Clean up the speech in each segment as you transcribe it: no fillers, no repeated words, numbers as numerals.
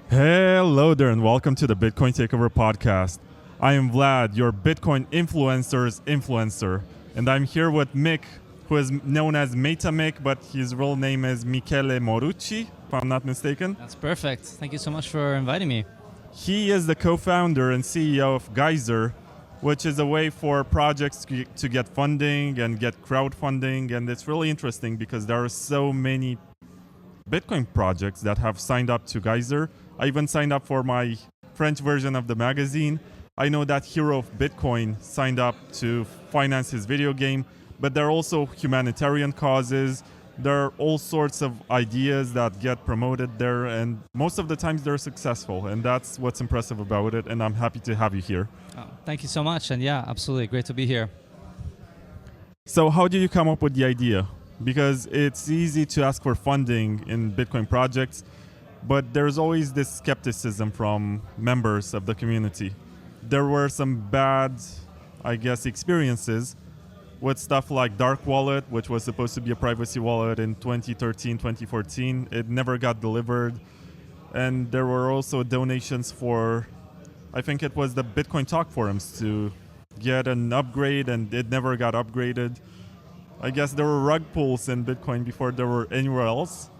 Hello there, and welcome to the Bitcoin Takeover podcast. I am Vlad, your Bitcoin influencer's influencer, and I'm here with Mick, who is known as MetaMick, but his real name is Michele Morucci, if I'm not mistaken. That's perfect. Thank you so much for inviting me. He is the co-founder and CEO of Geyser, which is a way for projects to get funding and get crowdfunding, and it's really interesting because there are so many Bitcoin projects that have signed up to Geyser. I even signed up for my French version of the magazine. I know that Hero of Bitcoin signed up to finance his video game, but there are also humanitarian causes. There are all sorts of ideas that get promoted there, and most of the times they're successful, and that's what's impressive about it, and I'm happy to have you here. Oh, thank you so much, and yeah, absolutely, great to be here. So how did you come up with the idea? Because it's easy to ask for funding in Bitcoin projects, but there's always this skepticism from members of the community. There were some bad, experiences with stuff like Dark Wallet, which was supposed to be a privacy wallet in 2013, 2014. It never got delivered. And there were also donations for, I think it was the Bitcoin Talk forums to get an upgrade, and it never got upgraded. I guess there were rug pulls in Bitcoin before there were anywhere else.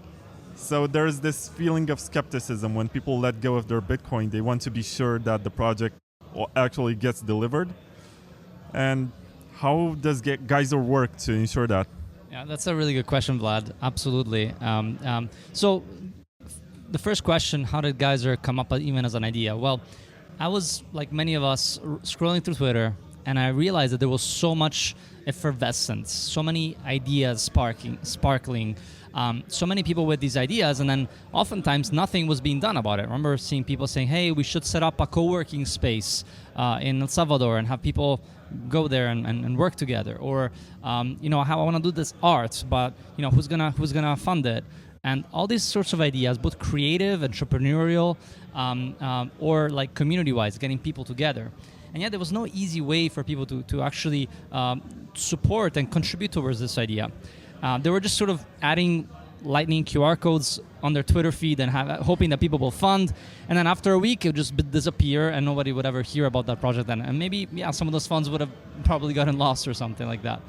So there's this feeling of skepticism when people let go of their Bitcoin. They want to be sure that the project actually gets delivered. And how does Geyser work to ensure that? Yeah, that's a really good question, Vlad. Absolutely. So the first question, how did Geyser come up even as an idea? Well, I was, like many of us, scrolling through Twitter, and I realized that there was so much effervescence, so many ideas sparkling, so many people with these ideas, and then oftentimes nothing was being done about it. I remember seeing people saying, hey, we should set up a co-working space in El Salvador and have people go there and work together. Or, how I want to do this art, but who's gonna fund it? And all these sorts of ideas, both creative, entrepreneurial, or like community-wise, getting people together. And yet there was no easy way for people to actually support and contribute towards this idea. They were just sort of adding lightning QR codes on their Twitter feed and hoping that people will fund. And then after a week, it would just disappear and nobody would ever hear about that project then. And maybe, some of those funds would have probably gotten lost or something like that.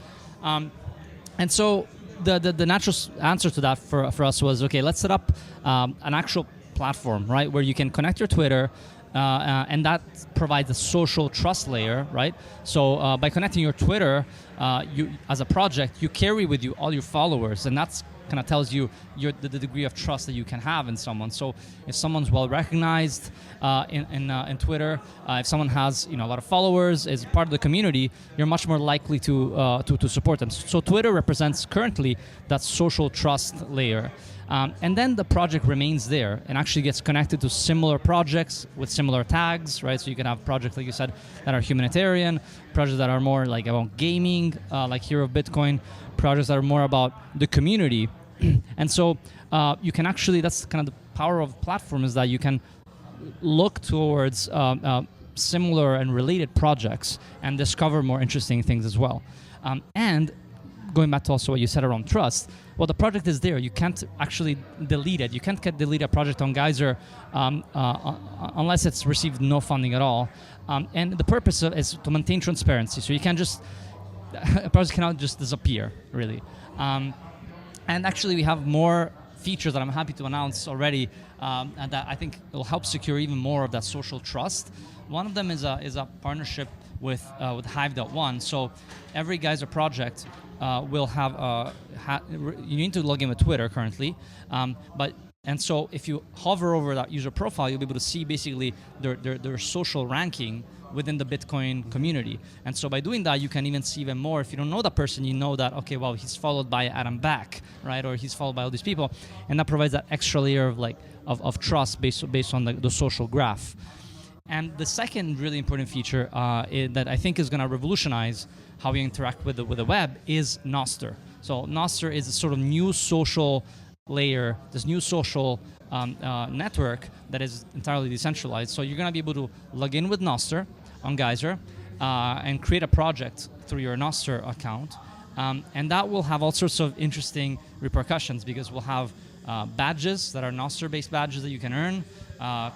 And so the natural answer to that for us was, okay, let's set up an actual platform, right, where you can connect your Twitter, and that provides a social trust layer, right? So by connecting your Twitter, you as a project, you carry with you all your followers, and that's kind of tells you the degree of trust that you can have in someone. So if someone's well recognized in Twitter, if someone has a lot of followers, is part of the community, you're much more likely to support them. So Twitter represents currently that social trust layer. And then the project remains there and actually gets connected to similar projects with similar tags, right? So you can have projects, like you said, that are humanitarian, projects that are more like about gaming, like Hero of Bitcoin, projects that are more about the community. And so you can actually, that's kind of the power of platform, is that you can look towards similar and related projects and discover more interesting things as well. And going back to also what you said around trust, well, the project is there. You can't actually delete it. You can't delete a project on Geyser unless it's received no funding at all. And the purpose is to maintain transparency. So you can't just, a project cannot just disappear, really. And actually, we have more features that I'm happy to announce already, and that I think will help secure even more of that social trust. One of them is a partnership with Hive.one. So every Geyser project will have you need to log in with Twitter currently, and so if you hover over that user profile, you'll be able to see basically their social ranking within the Bitcoin community. And so by doing that, you can even see even more. If you don't know that person, you know that, okay, well, he's followed by Adam Back, right? Or he's followed by all these people. And that provides that extra layer of trust based on the social graph. And the second really important feature that I think is going to revolutionize how we interact with the web is Nostr. So Nostr is a sort of new social layer, this new social network that is entirely decentralized. So you're going to be able to log in with Nostr on Geyser and create a project through your Nostr account. And that will have all sorts of interesting repercussions, because we'll have badges that are Nostr-based badges that you can earn.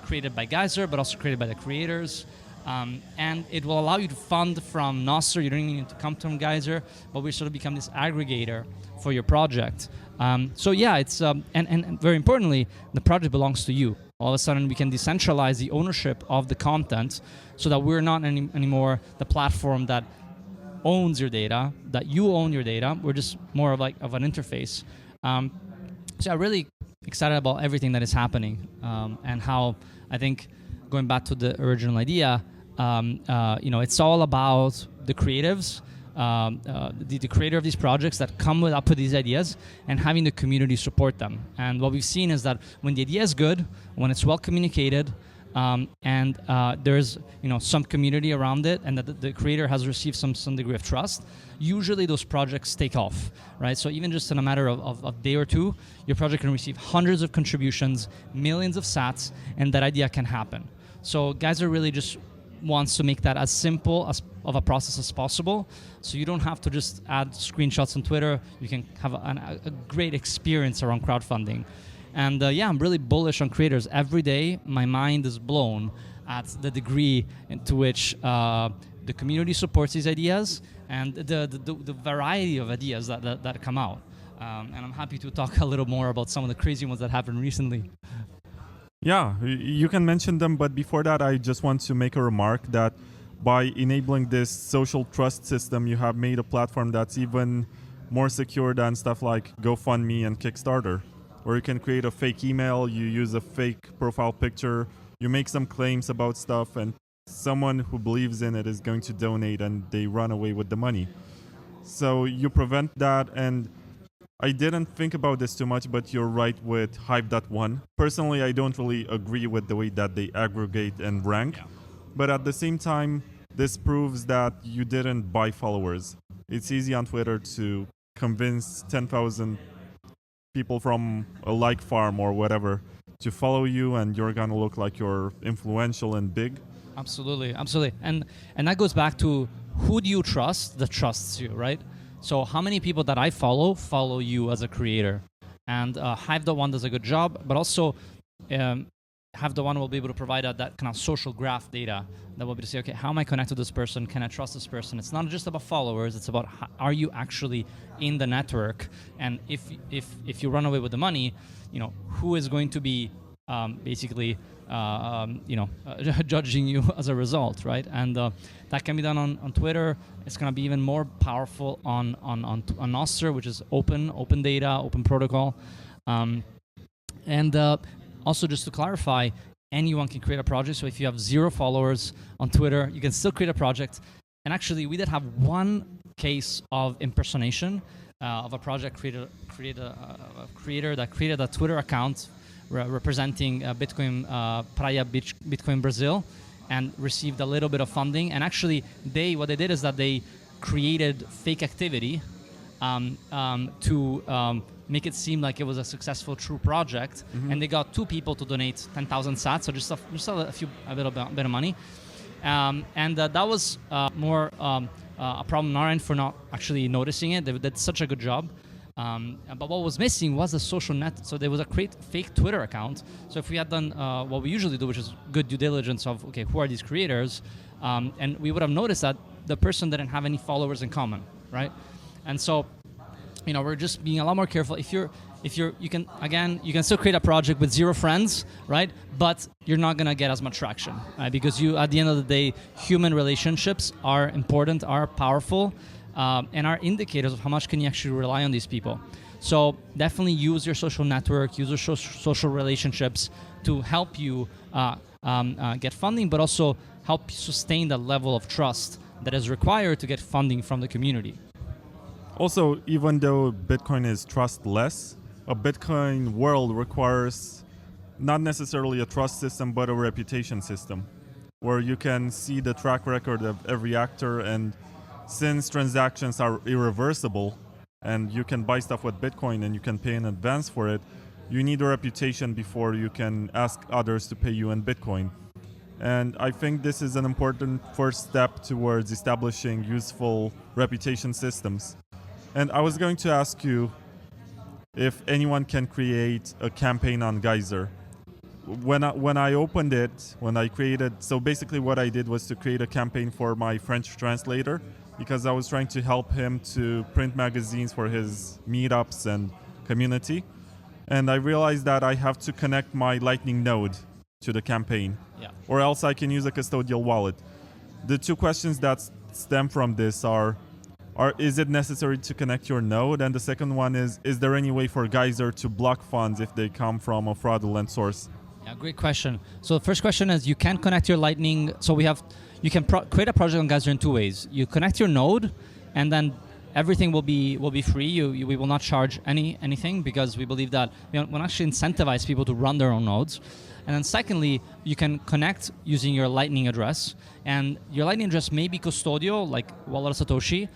created by Geyser, but also created by the creators. And it will allow you to fund from Nostr. You don't even need to come from Geyser, but we sort of become this aggregator for your project. So yeah, it's and very importantly, the project belongs to you. All of a sudden, we can decentralize the ownership of the content, so that we're not anymore the platform that owns your data, that you own your data. We're just more of an interface. So I'm really excited about everything that is happening, and how I think, going back to the original idea, it's all about the creatives, the creator of these projects that come up with these ideas, and having the community support them. And what we've seen is that when the idea is good, when it's well communicated, and there's some community around it, and that the creator has received some degree of trust, usually those projects take off, right? So even just in a matter of a day or two, your project can receive hundreds of contributions, millions of sats, and that idea can happen. So Geyser really just wants to make that as simple of a process as possible, so you don't have to just add screenshots on Twitter. You can have a great experience around crowdfunding. And I'm really bullish on creators. Every day, my mind is blown at the degree to which the community supports these ideas, and the variety of ideas that come out. And I'm happy to talk a little more about some of the crazy ones that happened recently. Yeah, you can mention them, but before that, I just want to make a remark that by enabling this social trust system, you have made a platform that's even more secure than stuff like GoFundMe and Kickstarter, where you can create a fake email, you use a fake profile picture, you make some claims about stuff, and someone who believes in it is going to donate, and they run away with the money. So you prevent that, and I didn't think about this too much, but you're right with Hive.one. Personally, I don't really agree with the way that they aggregate and rank, but at the same time, this proves that you didn't buy followers. It's easy on Twitter to convince 10,000 people from a like farm or whatever to follow you, and you're gonna look like you're influential and big. Absolutely. And that goes back to, who do you trust that trusts you, right? So how many people that I follow you as a creator? And Hive.one does a good job, but also Hive.one will be able to provide that kind of social graph data that will be to say, okay, how am I connected to this person? Can I trust this person? It's not just about followers. It's about, are you actually in the network? And if you run away with the money, who is going to be basically judging you as a result, right? And that can be done on Twitter. It's going to be even more powerful on Nostr, which is open data, open protocol. And also, just to clarify, anyone can create a project. So if you have 0 followers on Twitter, you can still create a project. And actually, we did have one case of impersonation of a project creator that created a Twitter account representing Bitcoin, Praia Bitcoin Brazil, and received a little bit of funding. And actually, what they did is that they created fake activity to make it seem like it was a successful, true project. Mm-hmm. And they got 2 people to donate 10,000 sats, so just a little bit of money. And that was more a problem on our end for not actually noticing it. They did such a good job. But what was missing was a social net. So there was a fake Twitter account. So if we had done what we usually do, which is good due diligence of, okay, who are these creators? And we would have noticed that the person didn't have any followers in common, right? And so, we're just being a lot more careful. You can still create a project with 0 friends, right? But you're not gonna get as much traction, right? Because at the end of the day, human relationships are important, are powerful, and are indicators of how much can you actually rely on these people. So definitely use your social network, use your social relationships to help you get funding, but also help sustain the level of trust that is required to get funding from the community. Also, even though Bitcoin is trustless, a Bitcoin world requires not necessarily a trust system, but a reputation system, where you can see the track record of every actor. And since transactions are irreversible, and you can buy stuff with Bitcoin and you can pay in advance for it, you need a reputation before you can ask others to pay you in Bitcoin. And I think this is an important first step towards establishing useful reputation systems. And I was going to ask you if anyone can create a campaign on Geyser. when I opened it, when I created, so basically what I did was to create a campaign for my French translator, because I was trying to help him to print magazines for his meetups and community. And I realized that I have to connect my Lightning node to the campaign, or else I can use a custodial wallet. The two questions that stem from this are is it necessary to connect your node? And the second one is there any way for Geyser to block funds if they come from a fraudulent source? Yeah, great question. So the first question is, you can connect your Lightning. So you can create a project on Geyser in two ways. You connect your node, and then everything will be free. We will not charge anything, because we believe that we'll actually incentivize people to run their own nodes. And then secondly, you can connect using your Lightning address, and your Lightning address may be custodial, like Wallet of Satoshi,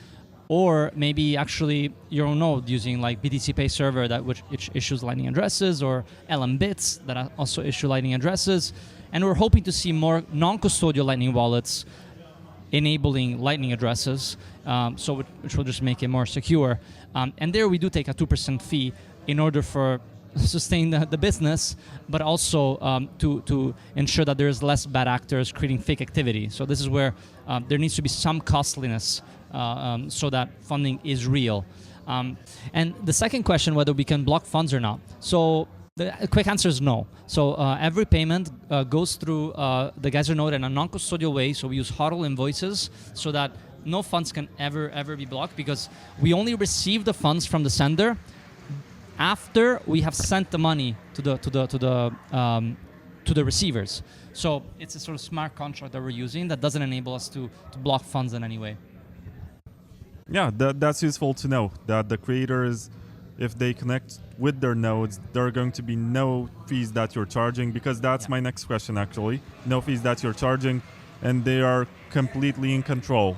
or maybe actually your own node using like BTC Pay server which issues Lightning addresses, or LM Bits that also issue Lightning addresses. And we're hoping to see more non-custodial Lightning wallets enabling Lightning addresses, which will just make it more secure. And there we do take a 2% fee in order for sustain the business, but also to ensure that there's less bad actors creating fake activity. So this is where there needs to be some costliness so that funding is real. And the second question, whether we can block funds or not. So the quick answer is no. So every payment goes through the Geyser node in a non-custodial way. So we use HODL invoices so that no funds can ever be blocked, because we only receive the funds from the sender after we have sent the money to the receivers. So it's a sort of smart contract that we're using that doesn't enable us to block funds in any way. Yeah, that's useful to know, that the creators, if they connect with their nodes, there are going to be no fees that you're charging, because that's my next question actually. No fees that you're charging, and they are completely in control.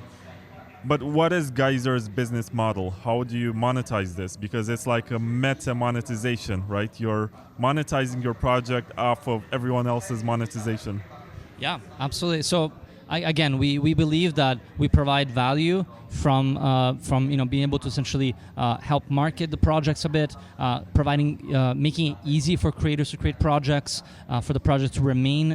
But what is Geyser's business model? How do you monetize this? Because it's like a meta monetization, right? You're monetizing your project off of everyone else's monetization. Yeah, absolutely. So we believe that we provide value from being able to essentially help market the projects a bit, making it easy for creators to create projects, for the project to remain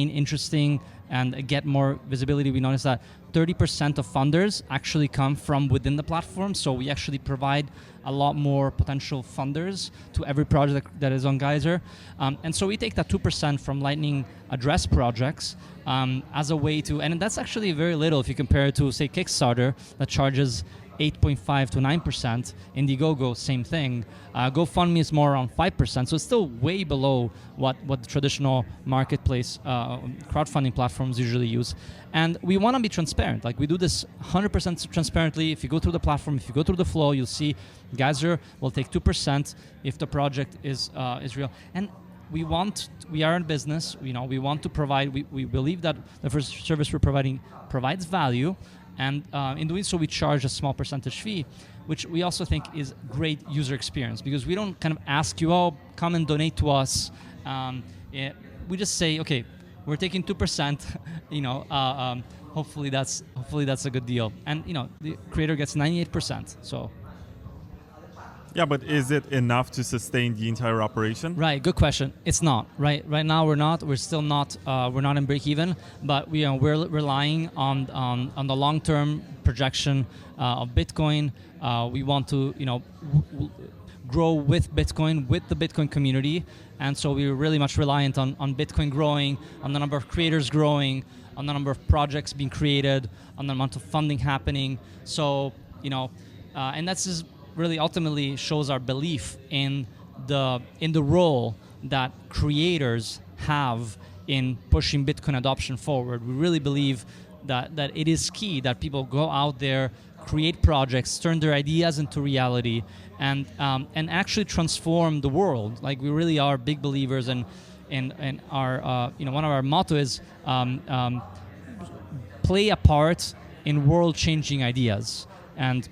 interesting and get more visibility. We noticed that 30% of funders actually come from within the platform, so we actually provide a lot more potential funders to every project that is on Geyser. And so we take that 2% from Lightning address projects as a way to, and that's actually very little if you compare it to, say, Kickstarter that charges 8.5 to 9%. Indiegogo, same thing. GoFundMe is more around 5%, so it's still way below what the traditional marketplace crowdfunding platforms usually use. And we want to be transparent. Like, we do this 100% transparently. If you go through the platform, if you go through the flow, you'll see Geyser will take 2% if the project is real. And we are in business. We want to provide. We believe that the first service we're providing provides value. And in doing so, we charge a small percentage fee, which we also think is great user experience, because we don't kind of ask you, oh, come and donate to us. We just say, okay, we're taking 2%. Hopefully that's a good deal. And the creator gets 98%. So. Yeah, but is it enough to sustain the entire operation? Right, good question. It's not. Right now we're not. We're still not. We're not in break even. But we're relying on the long-term projection of Bitcoin. We want to grow with Bitcoin, with the Bitcoin community, and so we're really much reliant on Bitcoin growing, on the number of creators growing, on the number of projects being created, on the amount of funding happening. So and that's just really ultimately shows our belief in the role that creators have in pushing Bitcoin adoption forward. We really believe that it is key that people go out there, create projects, turn their ideas into reality, and actually transform the world. Like, we really are big believers in our one of our motto is play a part in world-changing ideas, and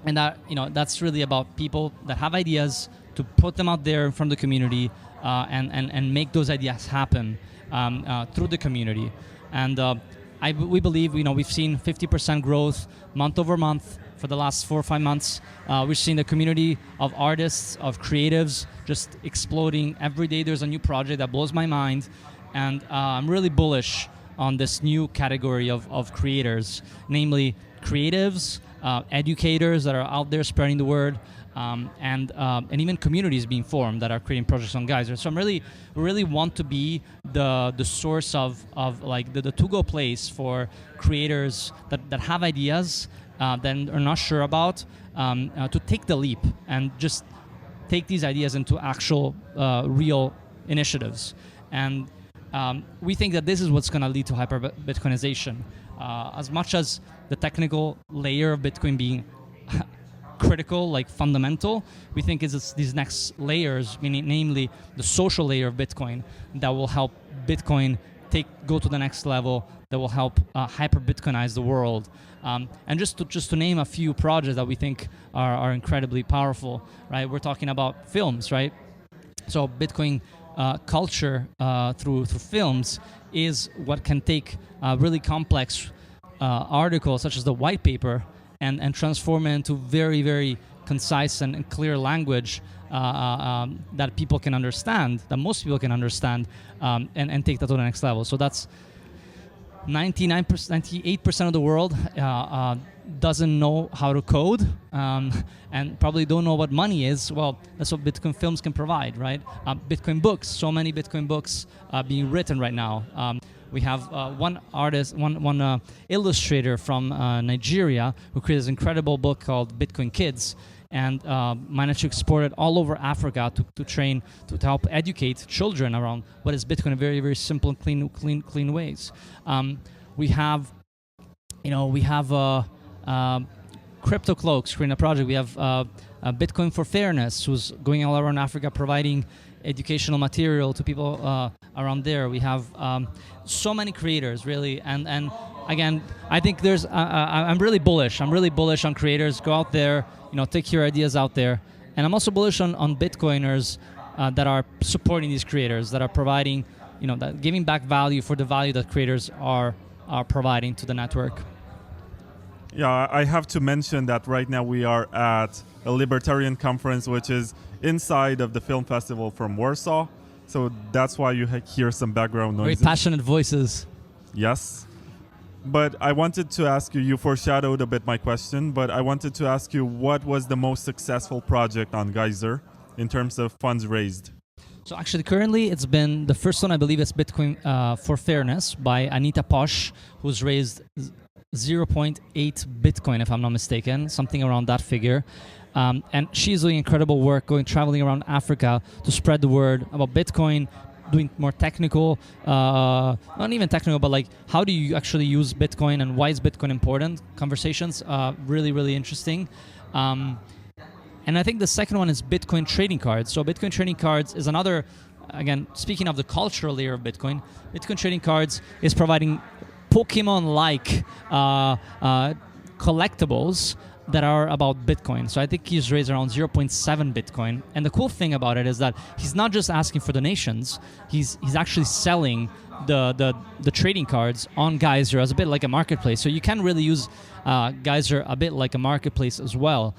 that that's really about people that have ideas to put them out there in front of the community and make those ideas happen through the community. And we believe we've seen 50% growth month over month for the last 4 or 5 months. We've seen the community of artists, of creatives just exploding. Every day there's a new project that blows my mind, and I'm really bullish on this new category of creators, namely creatives, educators that are out there spreading the word, and even communities being formed that are creating projects on Geyser. So we really want to be the source of like the to-go place for creators that have ideas that are not sure about, to take the leap and just take these ideas into actual real initiatives. And we think that this is what's going to lead to hyper-Bitcoinization. As much as the technical layer of Bitcoin being critical, like fundamental, we think it's these next layers, namely the social layer of Bitcoin, that will help Bitcoin go to the next level, that will help hyper-Bitcoinize the world. And just to name a few projects that we think are incredibly powerful, right? We're talking about films, right? So Bitcoin culture through films is what can take really complex articles such as the white paper and transform it into very, very concise and clear language that people can understand, that most people can understand, and take that to the next level. So that's 98% of the world doesn't know how to code, and probably don't know what money is. Well, that's what Bitcoin films can provide, right? Bitcoin books, so many Bitcoin books being written right now. We have one artist, one illustrator from Nigeria who created this incredible book called Bitcoin Kids, and managed to export it all over Africa to help educate children around what is Bitcoin in very, very simple and clean ways. We have Crypto Cloaks creating a project. We have Bitcoin for Fairness, who's going all around Africa providing educational material to people around there. We have so many creators, really, and again, I think there's. I'm really bullish. I'm really bullish on creators. Go out there, take your ideas out there, and I'm also bullish on Bitcoiners that are supporting these creators, that are providing, that giving back value for the value that creators are providing to the network. Yeah, I have to mention that right now we are at a libertarian conference, which is inside of the film festival from Warsaw. So that's why you hear some background noises. Very passionate voices. Yes. But I wanted to ask you, you foreshadowed a bit my question, but I wanted to ask you, what was the most successful project on Geyser in terms of funds raised? So actually, currently, it's been the first one, I believe, is Bitcoin for Fairness by Anita Posh, who's raised 0.8 Bitcoin, if I'm not mistaken, something around that figure. And she's doing incredible work, traveling around Africa to spread the word about Bitcoin, doing more technical, not even technical, but like how do you actually use Bitcoin and why is Bitcoin important? Conversations, really, really interesting. And I think the second one is Bitcoin trading cards. So Bitcoin trading cards is another, again, speaking of the cultural layer of Bitcoin, Bitcoin trading cards is providing Pokemon-like collectibles that are about Bitcoin. So I think he's raised around 0.7 Bitcoin. And the cool thing about it is that he's not just asking for donations, he's actually selling the trading cards on Geyser as a bit like a marketplace. So you can really use Geyser a bit like a marketplace as well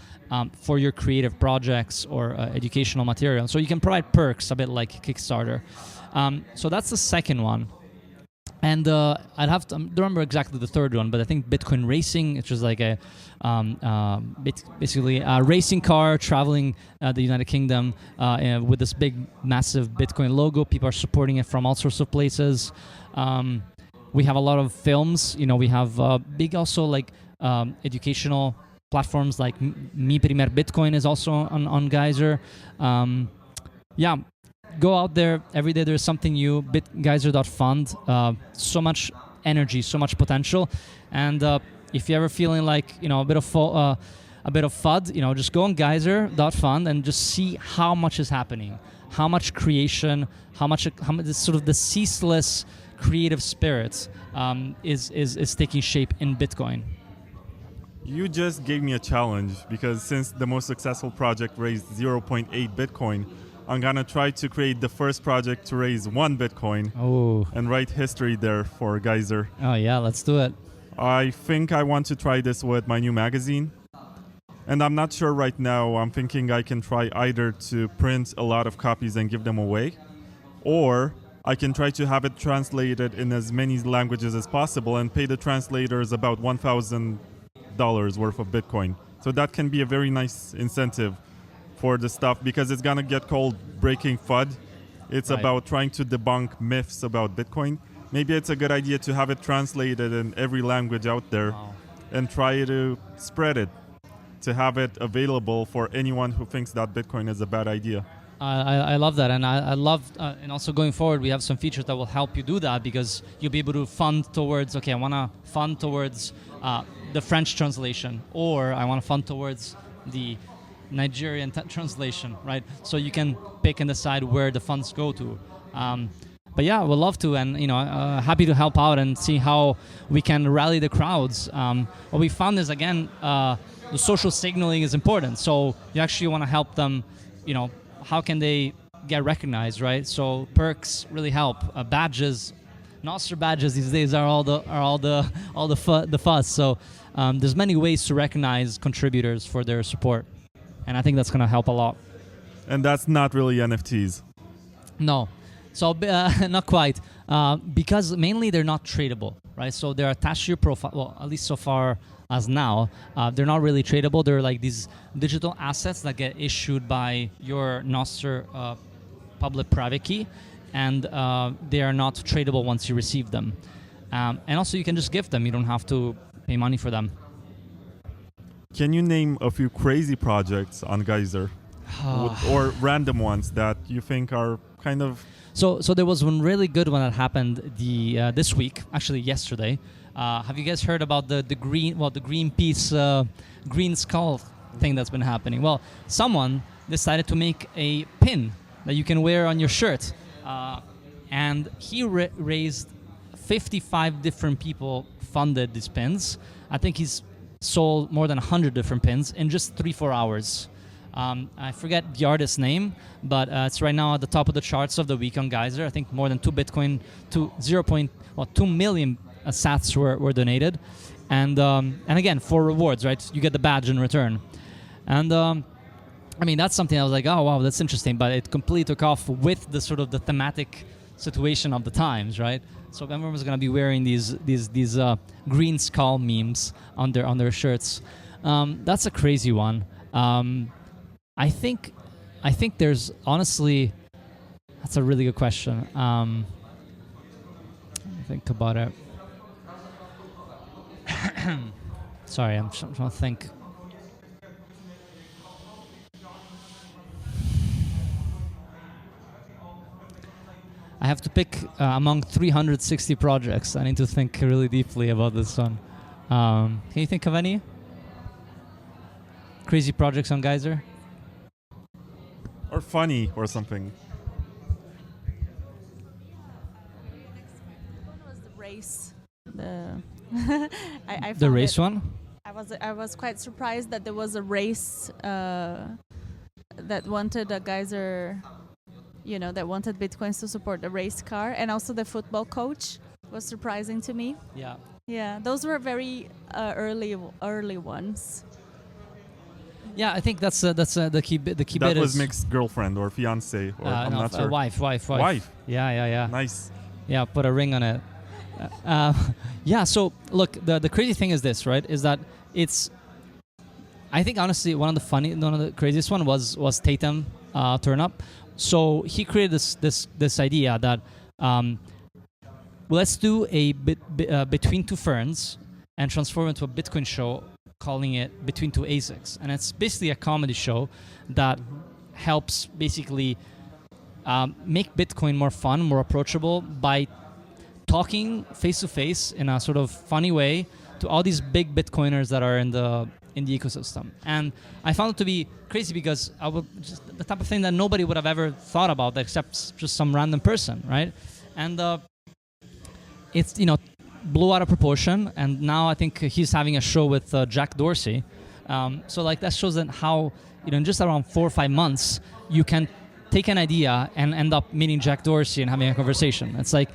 for your creative projects or educational material. So you can provide perks a bit like Kickstarter. So that's the second one. And I'd have to, I don't remember exactly the third one, but I think Bitcoin Racing, which is like a basically a racing car traveling the United Kingdom with this big, massive Bitcoin logo. People are supporting it from all sorts of places. We have a lot of films. We have big also like educational platforms like Mi Primer Bitcoin is also on Geyser. Yeah. Go out there every day. There's something new. Geyser.fund. So much energy, so much potential. And if you're ever feeling like a bit of FUD, just go on Geyser.fund and just see how much is happening, how much creation, how much sort of the ceaseless creative spirit is taking shape in Bitcoin. You just gave me a challenge because since the most successful project raised 0.8 Bitcoin. I'm going to try to create the first project to raise 1 Bitcoin and write history there for Geyser. Oh, yeah, let's do it. I think I want to try this with my new magazine. And I'm not sure right now. I'm thinking I can try either to print a lot of copies and give them away, or I can try to have it translated in as many languages as possible and pay the translators about $1,000 worth of Bitcoin. So that can be a very nice incentive for the stuff, because it's gonna get called breaking FUD. It's Right. about trying to debunk myths about Bitcoin. Maybe it's a good idea to have it translated in every language out there. Wow. And try to spread it, to have it available for anyone who thinks that Bitcoin is a bad idea. I love that, and I love, and also going forward, we have some features that will help you do that, because you'll be able to fund towards, okay, I want to fund towards the French translation, or I want to fund towards the Nigerian translation, right? So you can pick and decide where the funds go to. But yeah, we'd love to, and happy to help out and see how we can rally the crowds. What we found is, again, the social signaling is important. So you actually want to help them. How can they get recognized, right? So perks really help. Badges, Nostr badges these days are all the fuss. So there's many ways to recognize contributors for their support, and I think that's going to help a lot. And that's not really NFTs. No. So not quite, because mainly they're not tradable, right? So they're attached to your profile. Well, at least so far as now, they're not really tradable. They're like these digital assets that get issued by your Nostr public-private key, and they are not tradable once you receive them. And also, you can just gift them. You don't have to pay money for them. Can you name a few crazy projects on Geyser, or random ones that you think are kind of? So there was one really good one that happened this week, actually yesterday. Have you guys heard about the Greenpeace green skull thing that's been happening? Well, someone decided to make a pin that you can wear on your shirt, and he raised 55 different people funded these pins. I think he's sold more than 100 different pins in just 3-4 hours. I forget the artist's name, but it's right now at the top of the charts of the week on Geyser. I think more than 2 million sats were donated, and again, for rewards, right? You get the badge in return, and that's something I was like, oh wow, that's interesting. But it completely took off with the sort of the thematic situation of the times, right? So everyone was going to be wearing these green skull memes on their shirts. That's a crazy one. I think there's honestly, that's a really good question. Think about it. Sorry, I'm trying to think. I have to pick among 360 projects. I need to think really deeply about this one. Can you think of any crazy projects on Geyser? Or funny or something. One was the race. I The race one? I was quite surprised that there was a race that wanted a Geyser, that wanted Bitcoins to support the race car, and also the football coach was surprising to me. Yeah. Yeah, those were very early ones. Yeah, I think that's the key bit. The key That bit was is Mick's girlfriend or fiance, or I'm not sure. Wife. Wife. Yeah. Nice. Yeah, put a ring on it. Yeah. So look, the crazy thing is this, right? Is that it's. I think honestly, one of the craziest one was Tatum turn up. So he created this idea that let's do a between two ferns and transform it into a Bitcoin show, calling it Between Two ASICs. And it's basically a comedy show that helps basically make Bitcoin more fun, more approachable by talking face-to-face in a sort of funny way to all these big Bitcoiners that are in the ecosystem. And I found it to be crazy because the type of thing that nobody would have ever thought about except just some random person, right? And it's, blew out of proportion, and now I think he's having a show with Jack Dorsey. So like that shows that how, in just around 4 or 5 months, you can take an idea and end up meeting Jack Dorsey and having a conversation. It's like,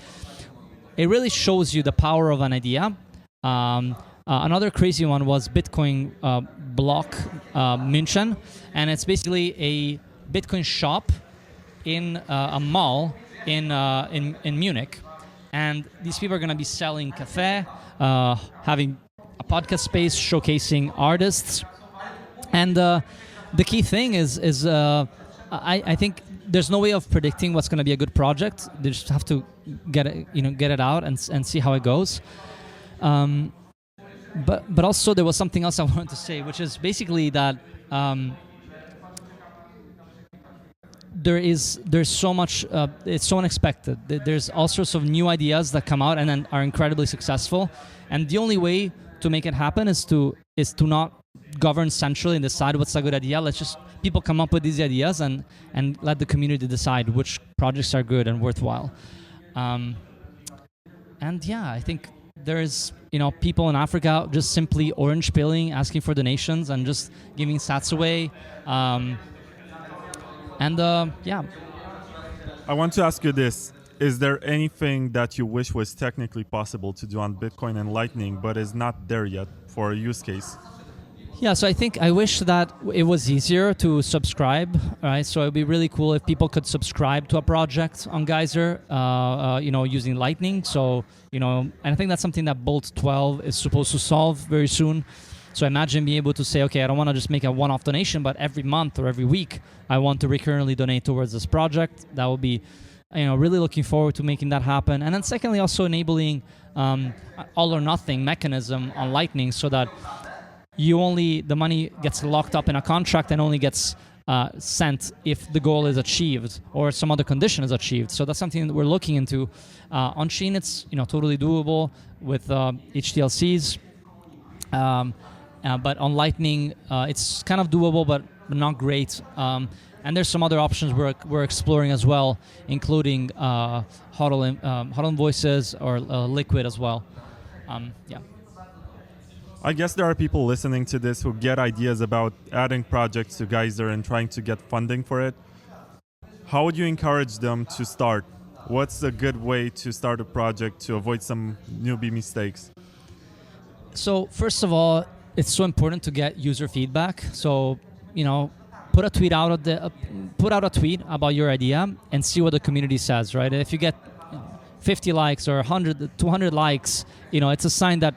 it really shows you the power of an idea. Another crazy one was Bitcoin Block München, and it's basically a Bitcoin shop in a mall in Munich, and these people are going to be selling cafe, having a podcast space showcasing artists, and the key thing is I think there's no way of predicting what's going to be a good project. They just have to get it out and see how it goes. But also there was something else I wanted to say, which is basically that there's so much, it's so unexpected. There's all sorts of new ideas that come out and then are incredibly successful, and the only way to make it happen is to not govern centrally and decide what's a good idea. Let's just people come up with these ideas and let the community decide which projects are good and worthwhile. And yeah, I think there's people in Africa just simply orange pilling, asking for donations and just giving sats away. Yeah. I want to ask you this. Is there anything that you wish was technically possible to do on Bitcoin and Lightning, but is not there yet for a use case? Yeah, so I wish that it was easier to subscribe, right? So it'd be really cool if people could subscribe to a project on Geyser, using Lightning. So, and I think that's something that Bolt 12 is supposed to solve very soon. So imagine being able to say, okay, I don't want to just make a one-off donation, but every month or every week, I want to recurrently donate towards this project. That would be, really looking forward to making that happen. And then secondly, also enabling all or nothing mechanism on Lightning so that the money gets locked up in a contract and only gets sent if the goal is achieved or some other condition is achieved. So that's something that we're looking into. On chain, it's totally doable with HTLCs, but on Lightning, it's kind of doable, but not great. And there's some other options we're exploring as well, including HODL invoices or Liquid as well. Yeah. I guess there are people listening to this who get ideas about adding projects to Geyser and trying to get funding for it. How would you encourage them to start? What's a good way to start a project to avoid some newbie mistakes? So first of all, it's so important to get user feedback. So, put a tweet out about your idea and see what the community says, right? If you get 50 likes or 100, 200 likes, it's a sign that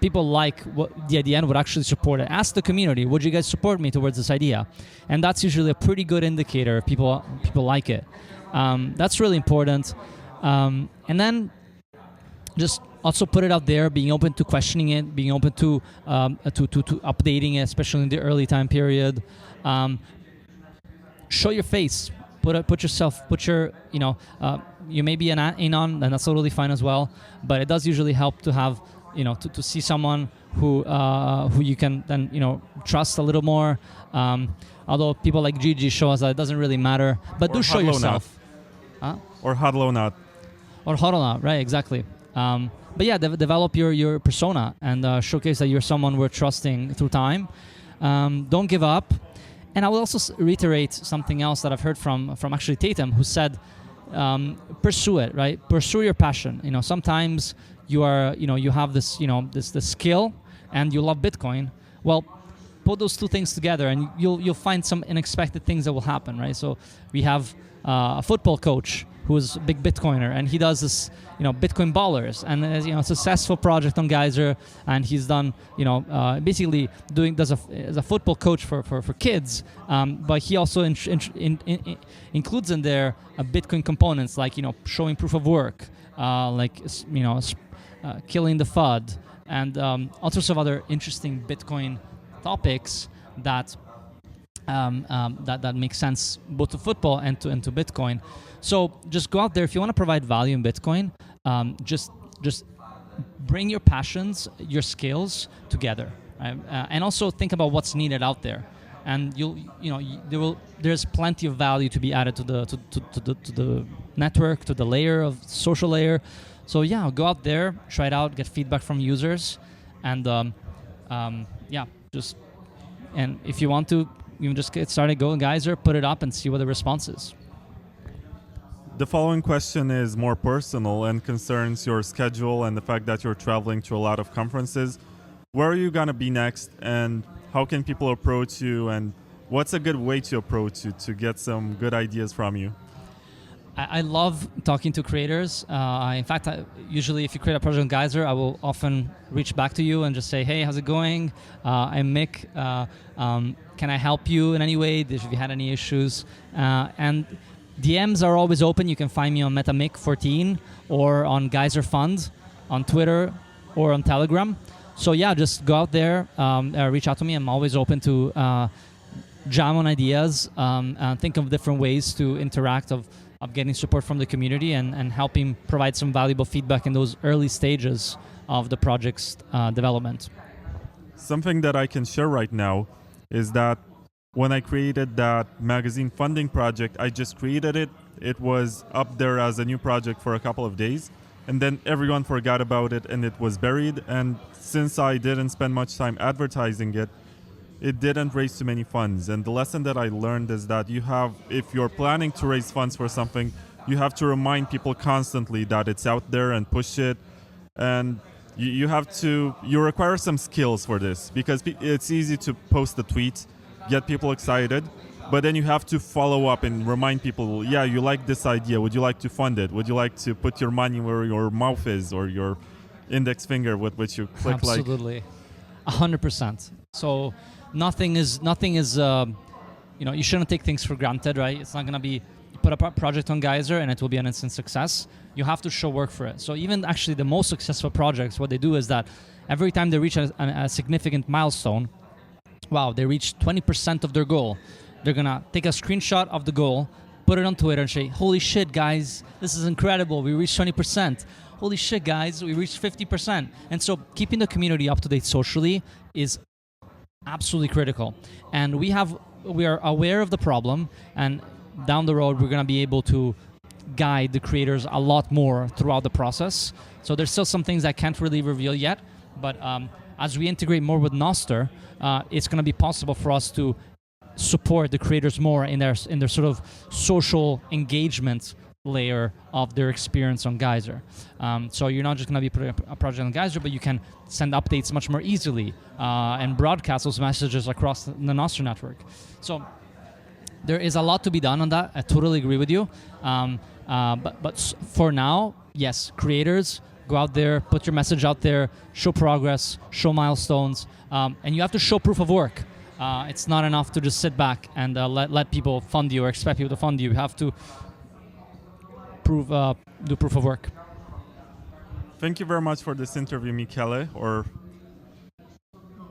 people like what the idea and would actually support it. Ask the community, would you guys support me towards this idea? And that's usually a pretty good indicator if people like it. That's really important. And then just also put it out there, being open to questioning it, being open to updating it, especially in the early time period. Show your face. You may be an anon, and that's totally fine as well. But it does usually help to have, to see someone who you can then trust a little more. Although people like Gigi show us that it doesn't really matter, but do show yourself. Or HODL not. Or HODL not, right? Exactly. But yeah, develop your persona and showcase that you're someone we're trusting through time. Don't give up. And I will also reiterate something else that I've heard from actually Tatum, who said, pursue it, right? Pursue your passion. Sometimes you have this, this skill and you love Bitcoin. Well, put those two things together and you'll find some unexpected things that will happen, right? So we have a football coach who's a big Bitcoiner, and he does this, Bitcoin Ballers, and a successful project on Geyser, and he's done, basically does as a football coach for kids, but he also includes in there Bitcoin components like showing proof of work, killing the FUD, and all sorts of other interesting Bitcoin topics that makes sense both to football and to Bitcoin. So just go out there. If you want to provide value in Bitcoin, just bring your passions, your skills together, right? And also think about what's needed out there. And there's plenty of value to be added to the network, to the layer of social layer. So yeah, go out there, try it out, get feedback from users, and and if you want to, just get started, go in Geyser, put it up, and see what the response is. The following question is more personal and concerns your schedule and the fact that you're traveling to a lot of conferences. where are you going to be next, and how can people approach you, and what's a good way to approach you to get some good ideas from you? I love talking to creators. In fact, usually if you create a project on Geyser, I will often reach back to you and just say, hey, how's it going? I'm Mick. Can I help you in any way if you had any issues? And DMs are always open. You can find me on MetaMick 14 or on Geyser Fund on Twitter or on Telegram. So yeah, just go out there, reach out to me. I'm always open to jam on ideas, and think of different ways to interact of getting support from the community and helping provide some valuable feedback in those early stages of the project's development. Something that I can share right now is that when I created that magazine funding project, I just created it. It was up there as a new project for a couple of days, and then everyone forgot about it and it was buried. And since I didn't spend much time advertising it, it didn't raise too many funds. And the lesson that I learned is that if you're planning to raise funds for something, you have to remind people constantly that it's out there and push it. And you require some skills for this, because it's easy to post a tweet, get people excited, but then you have to follow up and remind people, yeah, you like this idea. Would you like to fund it? Would you like to put your money where your mouth is, or your index finger with which you click? Absolutely. 100%. So nothing is you shouldn't take things for granted, right? It's not going to be, you put a project on Geyser and it will be an instant success. You have to show work for it. So even actually the most successful projects, what they do is that every time they reach a significant milestone, they reach 20% of their goal, they're going to take a screenshot of the goal, put it on Twitter and say, holy shit, guys, this is incredible. We reached 20%. Holy shit, guys, we reached 50%. And so keeping the community up to date socially is absolutely critical. And we are aware of the problem, and down the road we're going to be able to guide the creators a lot more throughout the process. So there's still some things I can't really reveal yet, but as we integrate more with Nostr, it's going to be possible for us to support the creators more in their sort of social engagement layer of their experience on Geyser. So you're not just going to be putting a project on Geyser, but you can send updates much more easily and broadcast those messages across the Nostr network. So there is a lot to be done on that. I totally agree with you. But for now, yes, creators, go out there, put your message out there, show progress, show milestones, and you have to show proof of work. It's not enough to just sit back and let people fund you or expect people to fund you. You have to do proof of work. Thank you very much for this interview, Michele, or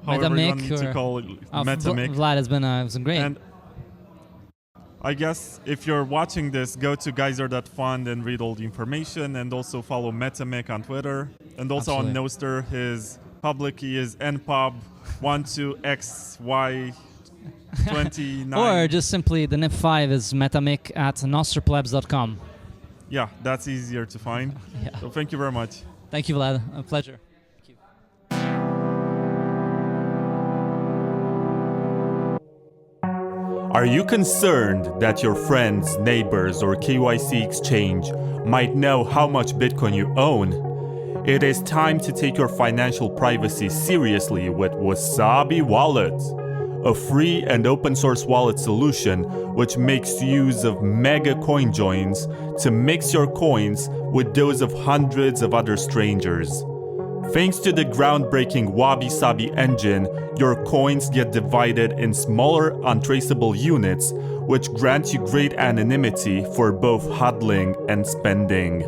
however MetaMick, you want to call it, MetaMick. Vlad, it's been great. And I guess if you're watching this, go to geyser.fund and read all the information, and also follow MetaMick on Twitter, and also Absolutely. on Nostr. His public key is npub12xy29. Or just simply the NIP5 is metamick at nostrplebs.com. Yeah, that's easier to find. Yeah. So thank you very much. Thank you, Vlad. A pleasure. Thank you. Are you concerned that your friends, neighbors, or KYC exchange might know how much Bitcoin you own? It is time to take your financial privacy seriously with Wasabi Wallet, a free and open source wallet solution which makes use of mega coin joins to mix your coins with those of hundreds of other strangers. Thanks to the groundbreaking Wabi Sabi engine, your coins get divided in smaller, untraceable units, which grant you great anonymity for both hodling and spending.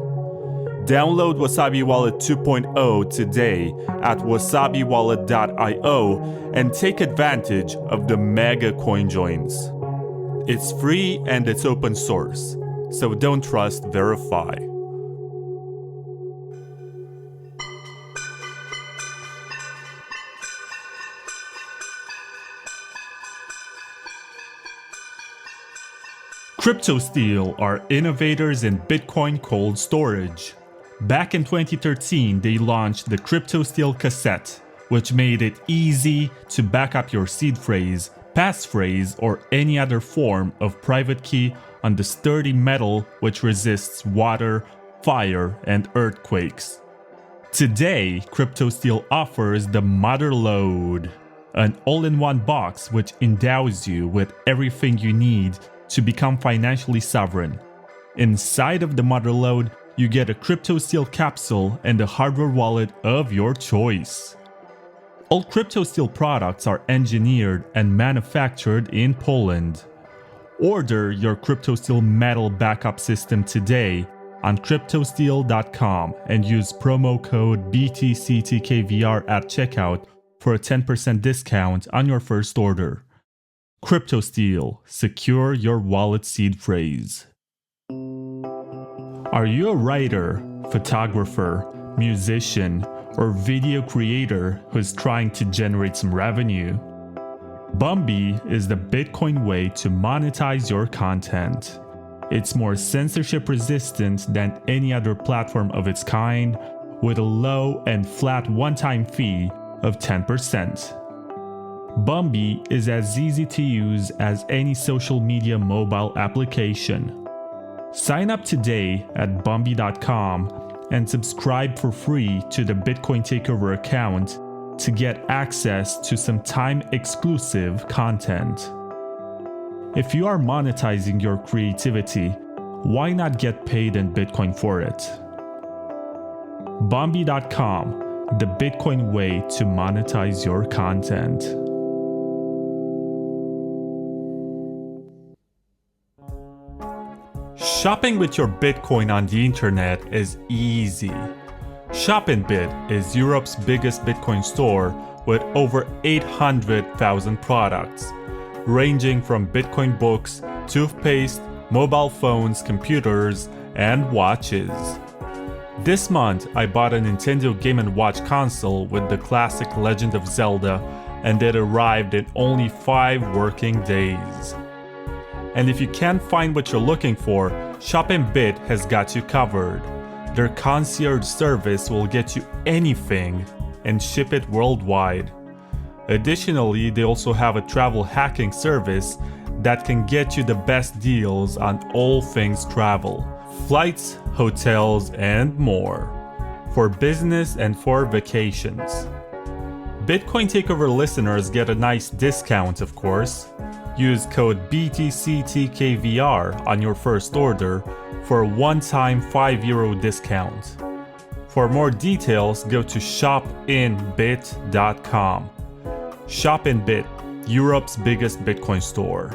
Download Wasabi Wallet 2.0 today at wasabiwallet.io and take advantage of the mega coin joins. It's free and it's open source, so don't trust, verify. CryptoSteel are innovators in Bitcoin cold storage. Back in 2013, they launched the CryptoSteel cassette, which made it easy to back up your seed phrase, passphrase, or any other form of private key on the sturdy metal which resists water, fire, and earthquakes. Today, CryptoSteel offers the Motherload, an all-in-one box which endows you with everything you need to become financially sovereign. Inside of the Motherload, you get a CryptoSteel capsule and a hardware wallet of your choice. All CryptoSteel products are engineered and manufactured in Poland. Order your CryptoSteel metal backup system today on cryptosteel.com and use promo code BTCTKVR at checkout for a 10% discount on your first order. CryptoSteel, secure your wallet seed phrase. Are you a writer, photographer, musician, or video creator who's trying to generate some revenue? Bumby is the Bitcoin way to monetize your content. It's more censorship resistant than any other platform of its kind, with a low and flat one-time fee of 10%. Bumby is as easy to use as any social media mobile application. Sign up today at Bumby.com and subscribe for free to the Bitcoin Takeover account to get access to some time-exclusive content. If you are monetizing your creativity, why not get paid in Bitcoin for it? Bumby.com, the Bitcoin way to monetize your content. Shopping with your Bitcoin on the internet is easy. ShopInBit is Europe's biggest Bitcoin store with over 800,000 products, ranging from Bitcoin books, toothpaste, mobile phones, computers, and watches. This month, I bought a Nintendo Game & Watch console with the classic Legend of Zelda, and it arrived in only 5 working days. And if you can't find what you're looking for, ShopInBit has got you covered. Their concierge service will get you anything and ship it worldwide. Additionally, they also have a travel hacking service that can get you the best deals on all things travel, flights, hotels, and more, for business and for vacations. Bitcoin Takeover listeners get a nice discount, of course. Use code BTCTKVR on your first order for a one-time €5 discount. For more details, go to shopinbit.com. ShopInBit, Europe's biggest Bitcoin store.